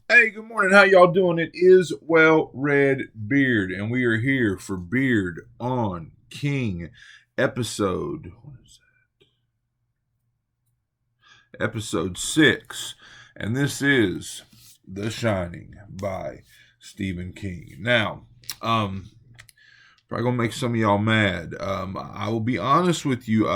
Hey, good morning. How y'all doing? It is Well Red Beard, and we are here for Beard on King episode. What is that? Episode 6, and this is The Shining by Stephen King. Now, um, probably gonna make some of y'all mad. I will be honest with you.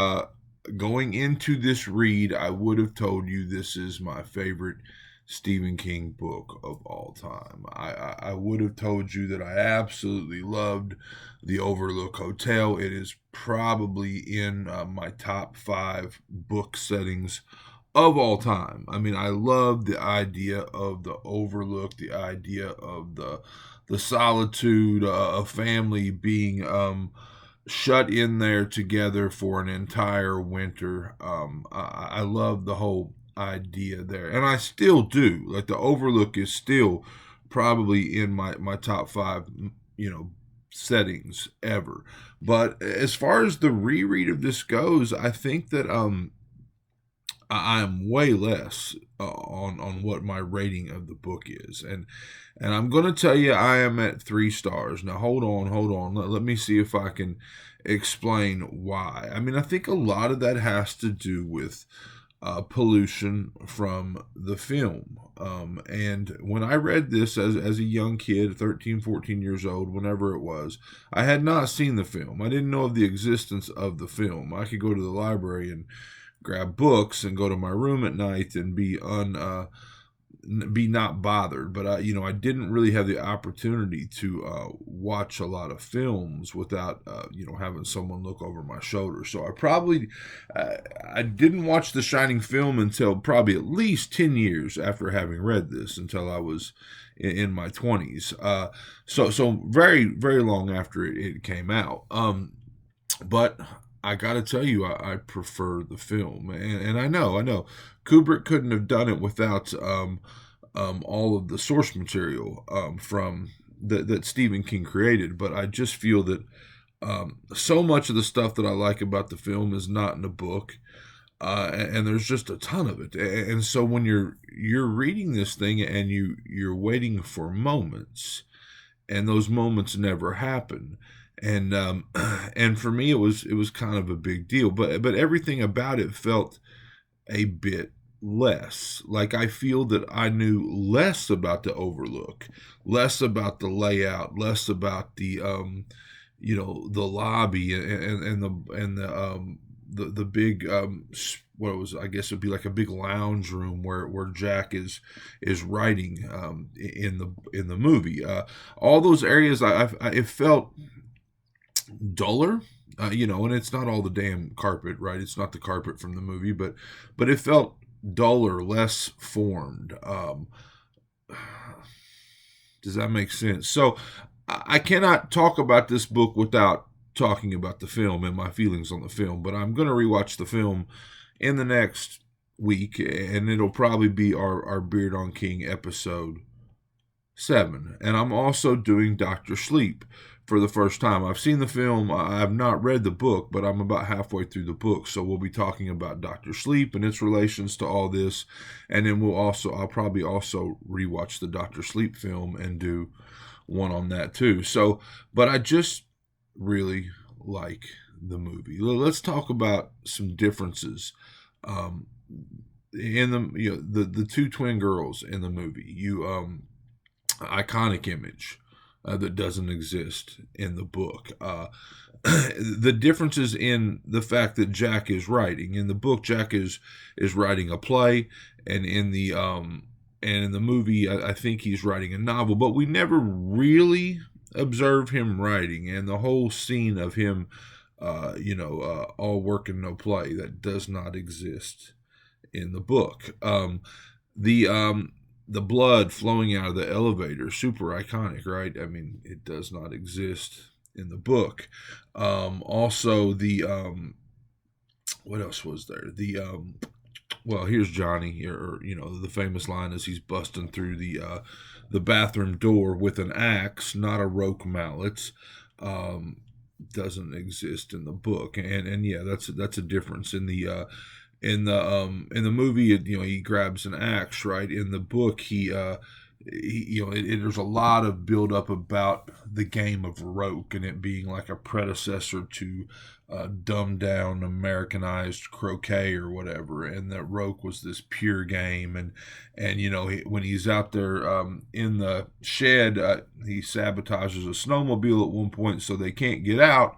Going into this read, I would have told you this is my favorite Stephen King book of all time. I would have told you that I absolutely loved The Overlook Hotel. It is probably in my top 5 book settings of all time. I mean, I love the idea of the overlook, the idea of the solitude, a family being shut in there together for an entire winter. I love the whole idea there, and I still do. Like the Overlook is still probably in my top 5, settings ever. But as far as the reread of this goes, I think that I'm way less on what my rating of the book is, and I'm going to tell you I am at 3 stars. Now hold on. Let me see if I can explain why. I mean, I think a lot of that has to do with pollution from the film. And when I read this as a young kid, 13, 14 years old, whenever it was, I had not seen the film. I didn't know of the existence of the film. I could go to the library and grab books and go to my room at night and be not bothered. But I didn't really have the opportunity to watch a lot of films without having someone look over my shoulder. So I didn't watch The Shining film until probably at least 10 years after having read this, until I was in my 20s. So very very long after it came out. But I got to tell you, I prefer the film, and I know, Kubrick couldn't have done it without all of the source material from that Stephen King created. But I just feel that so much of the stuff that I like about the film is not in the book, and there's just a ton of it. And so when you're reading this thing and you're waiting for moments, and those moments never happen, and and for me it was kind of a big deal, but everything about it felt a bit less. Like I feel that I knew less about the Overlook, less about the layout, less about the lobby, and the big what it was, I guess it'd be like a big lounge room where Jack is writing in the movie. All those areas, it felt duller. And it's not all the damn carpet, right? It's not the carpet from the movie, but it felt duller, less formed. Does that make sense? So I cannot talk about this book without talking about the film and my feelings on the film. But I'm going to rewatch the film in the next week, and it'll probably be our Beard on King episode 7. And I'm also doing Doctor Sleep for the first time. I've seen the film, I've not read the book, but I'm about halfway through the book. So we'll be talking about Doctor Sleep and its relations to all this. And then I'll probably also rewatch the Doctor Sleep film and do one on that too. So, but I just really like the movie. Let's talk about some differences. Um, in the two twin girls in the movie, iconic image that doesn't exist in the book. The differences in the fact that Jack is writing in the book. Jack is writing a play, and in the movie, I think he's writing a novel. But we never really observe him writing, and the whole scene of him, all work and no play, that does not exist in the book. The blood flowing out of the elevator, super iconic, right? I mean, it does not exist in the book. Also, what else was there? Well, here's Johnny, or the famous line is he's busting through the bathroom door with an axe, not a roque mallet. Um, doesn't exist in the book, and yeah, that's a difference in the movie. He grabs an axe, right? In the book, there's a lot of build up about the game of Roke and it being like a predecessor to dumbed down Americanized croquet or whatever, and that Roke was this pure game, and when he's out there in the shed, he sabotages a snowmobile at one point so they can't get out.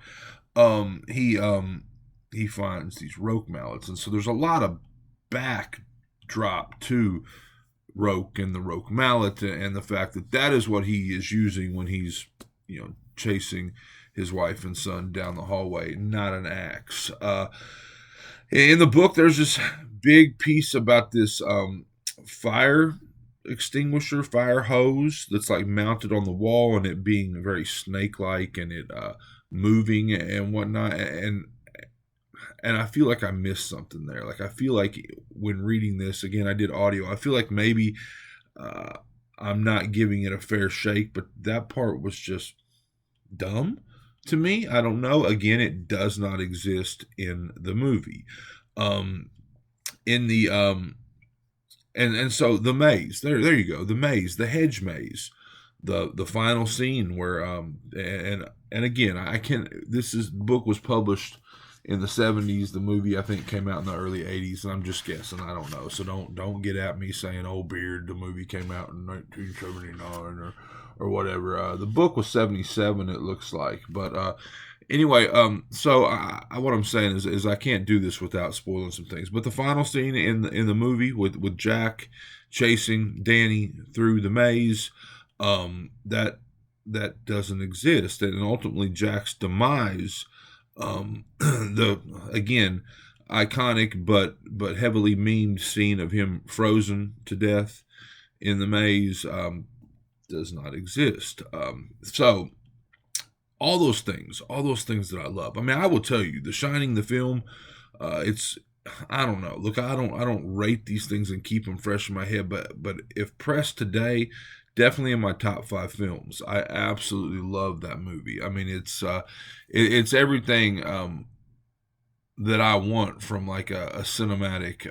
He finds these Roke mallets, and so there's a lot of backdrop to Roke and the Roke mallet, and the fact that that is what he is using when he's chasing his wife and son down the hallway, not an axe. In the book, there's this big piece about this fire extinguisher, fire hose that's like mounted on the wall, and it being very snake-like and it moving and whatnot, and I feel like I missed something there. Like I feel like when reading this again, I did audio. I feel like maybe I'm not giving it a fair shake, but that part was just dumb to me. I don't know. Again, it does not exist in the movie. In the and so the maze. There you go. The maze, the hedge maze. The final scene where and again, I can this is book was published in the 70s. The movie I think came out in the early 80s, and I'm just guessing. I don't know, so don't get at me saying, "Oh, Beard, the movie came out in 1979 or whatever." The book was 77, it looks like, but anyway, so what I'm saying is I can't do this without spoiling some things. But the final scene in the movie with Jack chasing Danny through the maze, that doesn't exist, and ultimately Jack's demise. The again iconic but heavily memed scene of him frozen to death in the maze does not exist. So all those things that I love. I mean, I will tell you, The Shining, the film, it's I don't know. Look, I don't rate these things and keep them fresh in my head, but if pressed today, definitely in my top 5 films. I absolutely love that movie. I mean, it's everything that I want from like a cinematic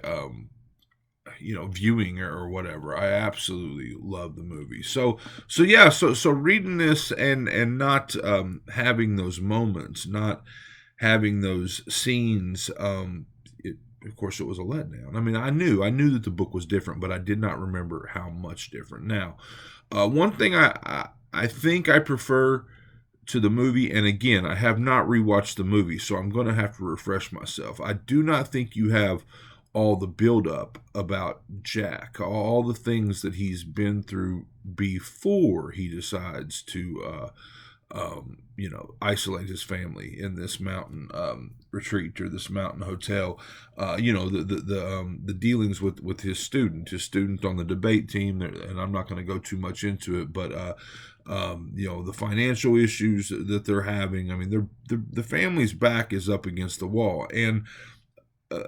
viewing or whatever. I absolutely love the movie. So yeah, so reading this and not having those moments, not having those scenes, of course it was a letdown. I mean, I knew that the book was different, but I did not remember how much different. Now, one thing I think I prefer to the movie, and again, I have not rewatched the movie, so I'm going to have to refresh myself. I do not think you have all the buildup about Jack, all the things that he's been through before he decides to, isolate his family in this mountain retreat or this mountain hotel. The dealings with his student on the debate team, and I'm not going to go too much into it, but the financial issues that they're having. I mean, the family's back is up against the wall, and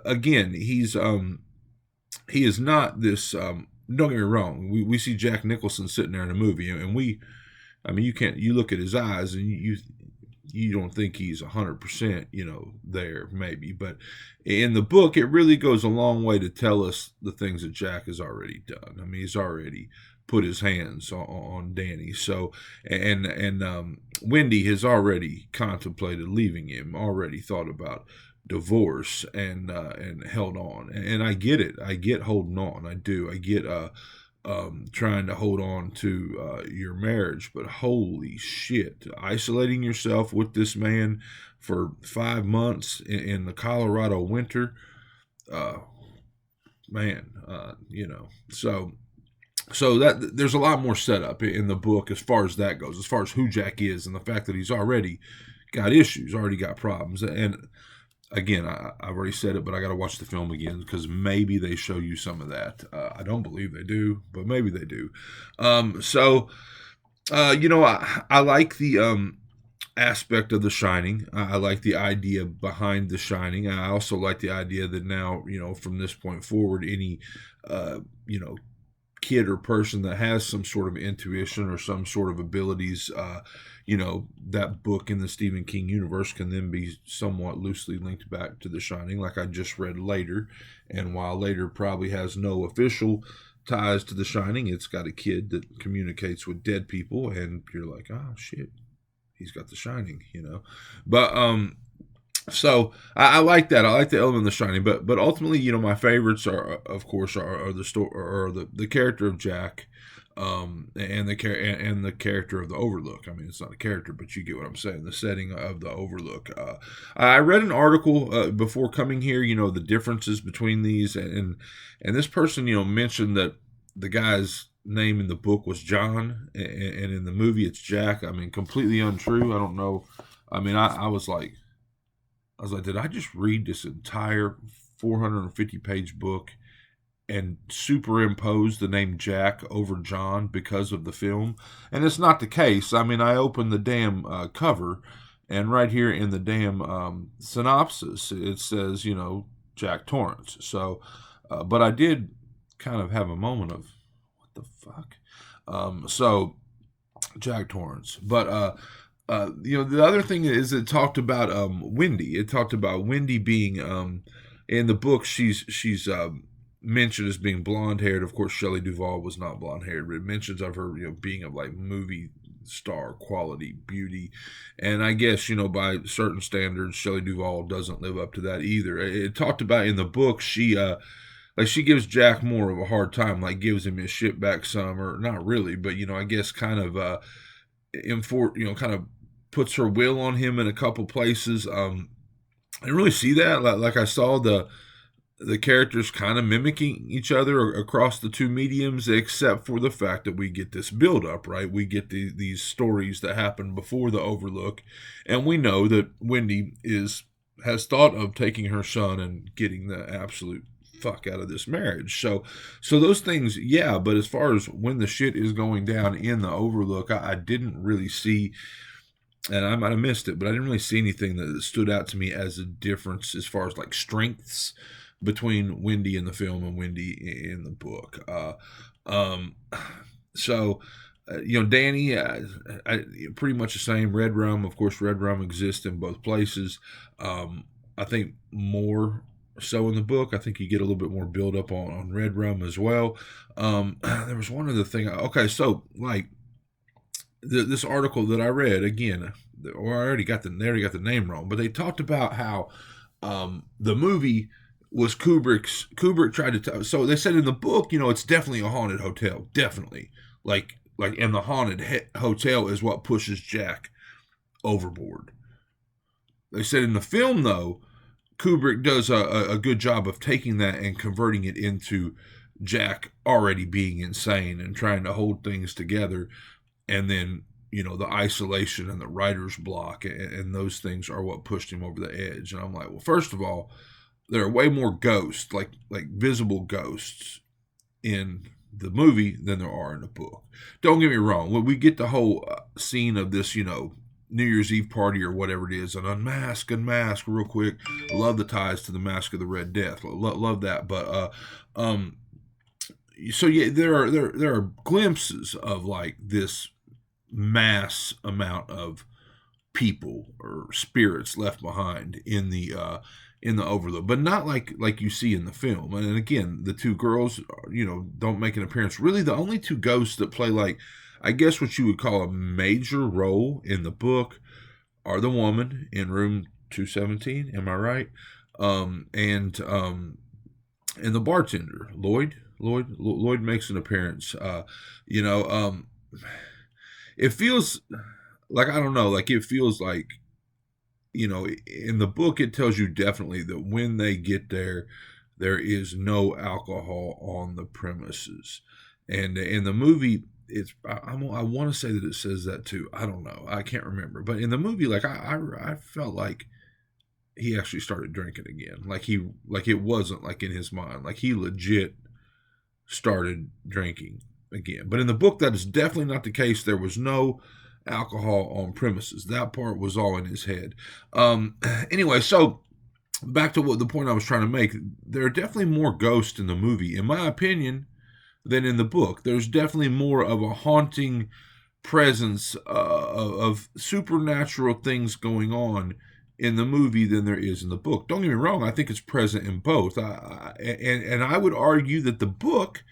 again, he is not this. Don't get me wrong. We see Jack Nicholson sitting there in a movie, and you look at his eyes and you don't think he's 100%, there maybe, but in the book, it really goes a long way to tell us the things that Jack has already done. I mean, he's already put his hands on Danny. So, and Wendy has already contemplated leaving him, already thought about divorce, and held on. And I get it. I get holding on. I do. I get trying to hold on to your marriage, but holy shit, isolating yourself with this man for 5 months in the Colorado winter, so that there's a lot more setup in the book as far as that goes, as far as who Jack is and the fact that he's already got issues, already got problems. And again, I've already said it, but I got to watch the film again because maybe they show you some of that. I don't believe they do, but maybe they do. I like the aspect of The Shining. I like the idea behind The Shining. I also like the idea that now, from this point forward, any, kid or person that has some sort of intuition or some sort of abilities, that book in the Stephen King universe can then be somewhat loosely linked back to The Shining, like I just read Later. And while Later probably has no official ties to The Shining. It's got a kid that communicates with dead people, and you're like, oh shit, he's got The Shining, But so I like that. I like the element of The Shining, but ultimately, my favorites are, of course, are the story or the character of Jack, and the character of the Overlook. I mean, it's not a character, but you get what I'm saying. The setting of the Overlook. I read an article before coming here. The differences between these, and this person, mentioned that the guy's name in the book was John, and in the movie it's Jack. I mean, completely untrue. I don't know. I mean, I was like, did I just read this entire 450-page book and superimpose the name Jack over John because of the film? And it's not the case. I mean, I opened the damn cover, and right here in the damn synopsis, it says, Jack Torrance. So, but I did kind of have a moment of, what the fuck? So, Jack Torrance. But, the other thing is it talked about Wendy. It talked about Wendy being in the book. She's mentioned as being blonde haired. Of course, Shelley Duvall was not blonde haired, but it mentions of her being of like movie star quality beauty, and I guess by certain standards, Shelley Duvall doesn't live up to that either. It talked about in the book she gives Jack more of a hard time, like gives him his shit back some, or not really, but I guess kind of kind of puts her will on him in a couple places. I didn't really see that. Like I saw the characters kind of mimicking each other across the two mediums, except for the fact that we get this build up, right? We get these stories that happen before the Overlook, and we know that Wendy has thought of taking her son and getting the absolute fuck out of this marriage. So those things, yeah. But as far as when the shit is going down in the Overlook, I didn't really see, and I might have missed it, but I didn't really see anything that stood out to me as a difference as far as like strengths between Wendy in the film and Wendy in the book. Danny, pretty much the same. Red Rum, of course, Red Rum exists in both places. I think more so in the book. I think you get a little bit more build up on Red Rum as well. There was one other thing. Okay, so like this article that I read again, or they already got the name wrong, but they talked about how the movie was Kubrick tried to so they said in the book, it's definitely a haunted hotel, definitely like and the haunted hotel is what pushes Jack overboard. They said in the film though, Kubrick does a good job of taking that and converting it into Jack already being insane and trying to hold things together, and then the isolation and the writer's block and those things are what pushed him over the edge. And I'm like, well, first of all, there are way more ghosts, like visible ghosts, in the movie than there are in the book. Don't get me wrong. When we get the whole scene of this, New Year's Eve party or whatever it is, and unmask real quick. I love the ties to the Mask of the Red Death. Love that. But so yeah, there are glimpses of like this mass amount of people or spirits left behind in the Overlook, but not like you see in the film. And again, the two girls, don't make an appearance. Really, the only two ghosts that play like, I guess what you would call a major role in the book are the woman in room 217. Am I right? And the bartender, Lloyd. Lloyd makes an appearance. It feels like, I don't know, like it feels like, in the book it tells you definitely that when they get there is no alcohol on the premises, and in the movie I want to say that it says that too. I don't know, I can't remember, but in the movie, like I felt like he actually started drinking again, like it wasn't like in his mind, like he legit started drinking again. But in the book, that is definitely not the case. There was no alcohol on premises. That part was all in his head. Anyway, so back to the point I was trying to make. There are definitely more ghosts in the movie, in my opinion, than in the book. There's definitely more of a haunting presence of supernatural things going on in the movie than there is in the book. Don't get me wrong, I think it's present in both. And I would argue that the book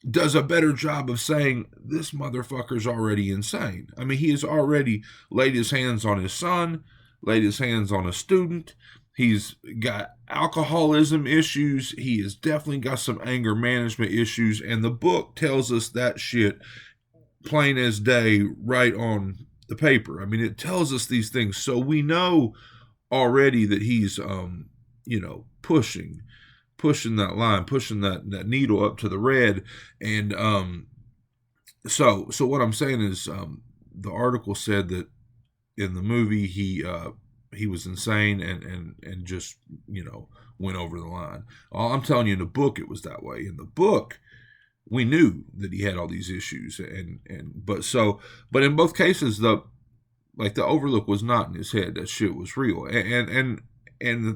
does a better job of saying this motherfucker's already insane. I mean, he has already laid his hands on his son, laid his hands on a student. He's got alcoholism issues. He has definitely got some anger management issues. And the book tells us that shit plain as day right on the paper. I mean, it tells us these things. So we know already that he's, pushing that line, pushing that needle up to the red. And so what I'm saying is, the article said that in the movie he was insane and just went over the line. I'm telling you, in the book it was that way. In the book, we knew that he had all these issues, but in both cases, the overlook was not in his head. That shit was real, and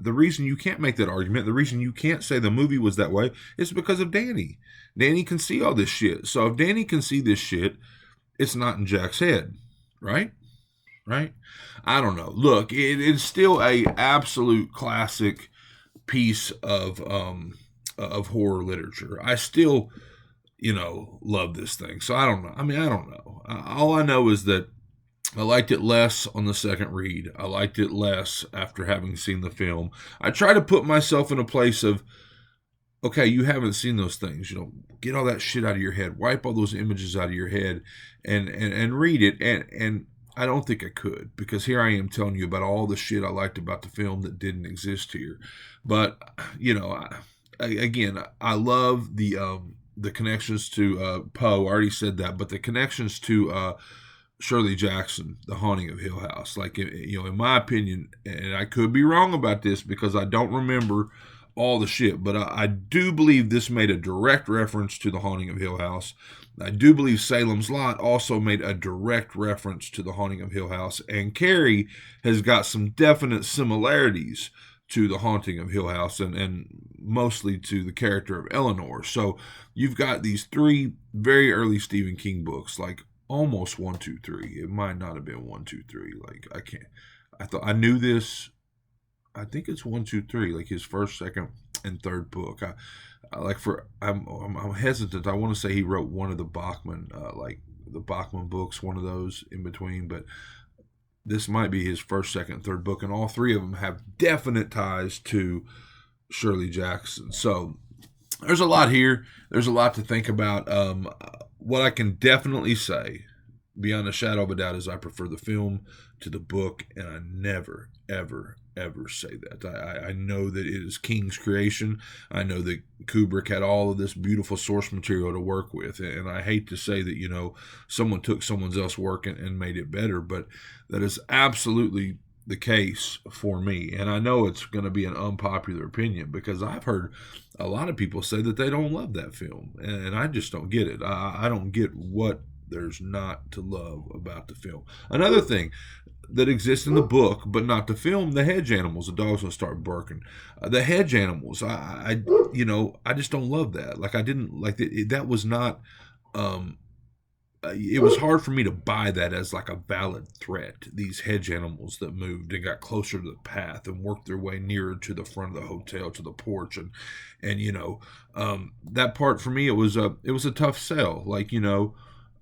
the reason you can't make that argument, the reason you can't say the movie was that way, is because of Danny. Danny can see all this shit. So if Danny can see this shit, it's not in Jack's head, right? Right? I don't know. Look, it's still a absolute classic piece of horror literature. I still, love this thing. So I don't know. I mean, I don't know. All I know is that I liked it less on the second read. I liked it less after having seen the film. I try to put myself in a place of, okay, you haven't seen those things. Get all that shit out of your head. Wipe all those images out of your head and read it. And I don't think I could, because here I am telling you about all the shit I liked about the film that didn't exist here. But, I love the connections to Poe. I already said that, but the connections to Shirley Jackson, The Haunting of Hill House. Like, in my opinion, and I could be wrong about this because I don't remember all the shit, but I do believe this made a direct reference to The Haunting of Hill House. I do believe Salem's Lot also made a direct reference to The Haunting of Hill House, and Carrie has got some definite similarities to The Haunting of Hill House, and mostly to the character of Eleanor. So you've got these three very early Stephen King books, like almost 1, 2, 3. It might not have been 1, 2, 3. Like, I can't. I thought I knew this. I think it's 1, 2, 3. Like his first, second, and third book. I'm hesitant. I want to say he wrote one of the Bachman, the Bachman books, one of those in between. But this might be his first, second, third book, and all three of them have definite ties to Shirley Jackson. So there's a lot here. There's a lot to think about. What I can definitely say, beyond a shadow of a doubt, is I prefer the film to the book, and I never, ever, ever say that. I know that it is King's creation. I know that Kubrick had all of this beautiful source material to work with, and I hate to say that, someone took someone else's work and made it better, but that is absolutely the case for me. And I know it's going to be an unpopular opinion, because I've heard a lot of people say that they don't love that film, and I just don't get it. I don't get what there's not to love about the film. Another thing that exists in the book, but not the film, the hedge animals. The dog's gonna start barking. The hedge animals. I just don't love that. Like, I didn't like it. That was not. It was hard for me to buy that as like a valid threat. These hedge animals that moved and got closer to the path and worked their way nearer to the front of the hotel, to the porch, and that part for me, it was a tough sell. Like,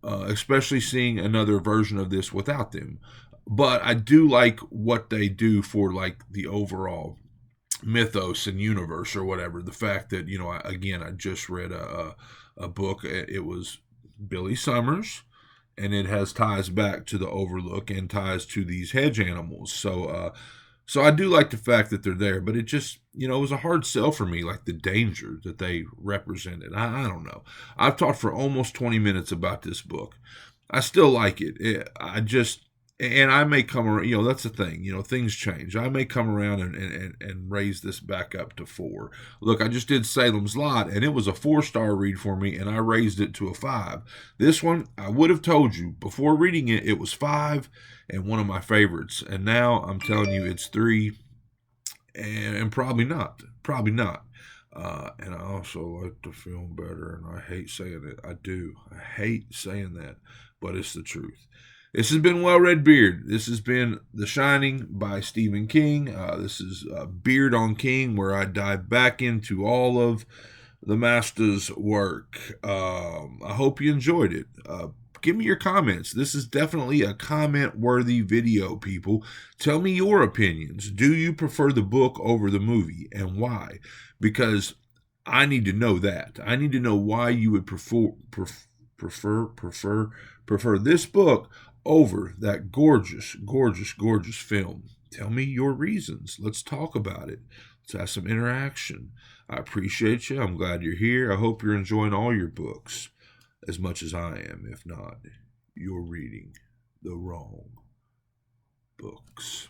especially seeing another version of this without them. But I do like what they do for like the overall mythos and universe or whatever. The fact that, I just read a book. It was Billy Summers, and it has ties back to the Overlook and ties to these hedge animals. So I do like the fact that they're there, but it just, it was a hard sell for me, like the danger that they represented. I don't know. I've talked for almost 20 minutes about this book. I still like it. And I may come around, that's the thing, things change. I may come around and raise this back up to 4. Look, I just did Salem's Lot, and it was a 4-star read for me, and I raised it to a 5. This one, I would have told you before reading it, it was 5 and one of my favorites. And now I'm telling you it's 3, and probably not. Probably not. And I also like the film better, and I hate saying it. I do. I hate saying that, but it's the truth. This has been Well Read Beard. This has been The Shining by Stephen King. This is Beard on King, where I dive back into all of the master's work. I hope you enjoyed it. Give me your comments. This is definitely a comment-worthy video, people. Tell me your opinions. Do you prefer the book over the movie, and why? Because I need to know that. I need to know why you would prefer this book over that gorgeous film. Tell me your reasons. Let's talk about it. Let's have some interaction. I appreciate you. I'm glad you're here. I hope you're enjoying all your books as much as I am. If not, you're reading the wrong books.